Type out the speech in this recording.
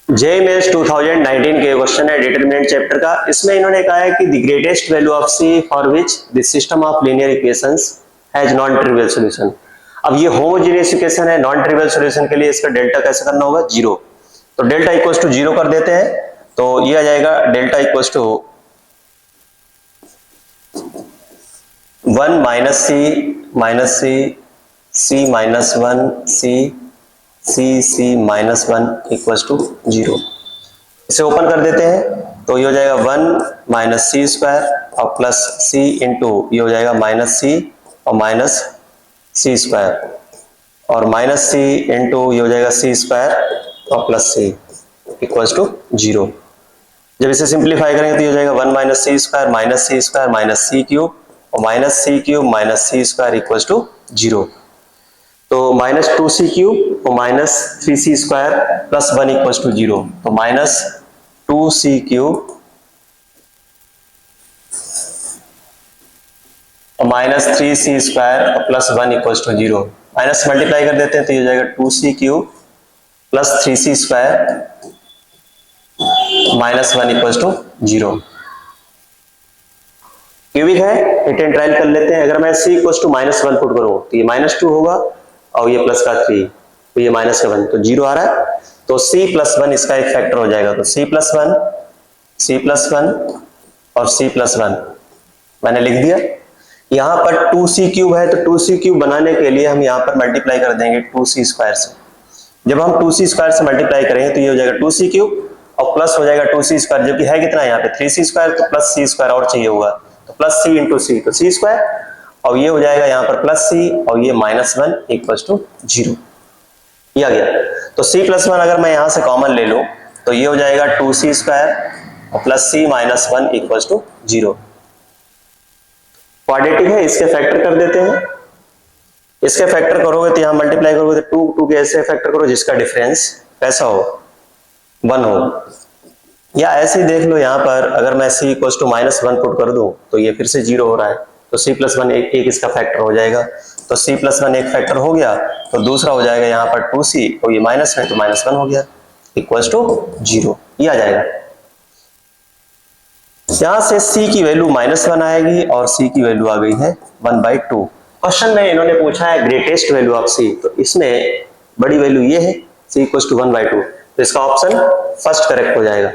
जे mains 2019 के question है determinant chapter का। इसमें इन्होंने कहा है कि the greatest value of C for which the system of linear equations has non trivial solution. अब ये होमोजेनियस इक्वेशन है, नॉन ट्रिवियल सॉल्यूशन के लिए इसका डेल्टा कैसे करना होगा, जीरो। तो डेल्टा इक्वल्स टू जीरो कर देते हैं, तो ये आ जाएगा delta equals to 1 minus C C minus 1 C minus 1 equals to zero. इसे ओपन कर देते हैं, तो ये हो जाएगा 1 माइनस सी स्क्वायर और प्लस सी इंटू ये हो जाएगा माइनस सी और माइनस सी स्क्वायर और माइनस सी इंटू ये हो जाएगा सी स्क्वायर और plus C equals to zero. जब इसे सिंप्लीफाई करेंगे तो ये हो जाएगा 1 माइनस सी स्क्वायर माइनस सी क्यूब और minus C square equals to zero. तो माइनस 2c क्यूब और minus 3c square plus 1 equals to zero. तो माइनस 2c क्यूब और माइनस 3c स्क्वायर और plus 1 equals to zero. Minus multiply कर देते हैं तो ये हो जाएगा 2c cube plus 3c square minus 1 equals to zero. Cubic है, हिट एंड ट्रायल कर लेते हैं। अगर मैं c equals to minus 1 put करूं तो ये माइनस 2 होगा और ये प्लस का 3, तो ये माइनस का 1, तो जीरो आ रहा है। तो c प्लस 1 इसका एक फैक्टर हो जाएगा, तो c प्लस 1 और c प्लस 1 मैंने लिख दिया। यहाँ पर 2c क्यूब है, तो 2c क्यूब बनाने के लिए हम यहाँ पर मल्टीप्लाई कर देंगे 2c स्क्वायर से। जब हम 2c स्क्वायर से मल्टीप्लाई करेंगे तो ये हो जाएगा 2c क्यूब और प्लस हो जाएगा 2c स्क्वायर, जो कि है कितना यहाँ पे 3c स्क्वायर, तो प्लस c स्क्वायर और चाहिए होगा, तो प्लस c इंटू सी, तो c स्क्वायर और ये हो जाएगा यहाँ पर प्लस सी और ये माइनस 1 इक्वल्स टू जीरो। ये आ गया। तो c प्लस 1 अगर मैं यहाँ से कॉमन ले लूं तो ये हो जाएगा 2c स्क्वायर और plus c minus 1 equals to zero. Quadratic है, इसके फैक्टर कर देते हैं। इसके फैक्टर करोगे तो यहाँ मल्टीप्लाई करोगे तो 2 के ऐसे फैक्टर करो जिसका डिफरेंस कैसा हो, 1 हो। या ऐसे ही देख लो, यहाँ पर अगर मैं c equals to minus 1 put कर दूं तो ये फिर से जीरो हो रहा है, तो c प्लस 1 एक इसका फैक्टर हो जाएगा। तो c प्लस 1 एक फैक्टर हो गया, तो दूसरा हो जाएगा यहाँ पर 2c और ये माइनस है तो माइनस 1 हो गया इक्वल्स टू जीरो। ये आ जाएगा। यहां से c की वैल्यू माइनस 1 आएगी और c की वैल्यू आ गई है 1/2। क्वेश्चन में इन्होंने पूछा है ग्रेटेस्ट वैल्यू ऑफ c, तो इसमें बड़ी वैल्यू ये है c इक्वल्स टू 1/2, तो इसका ऑप्शन फर्स्ट करेक्ट हो जाएगा।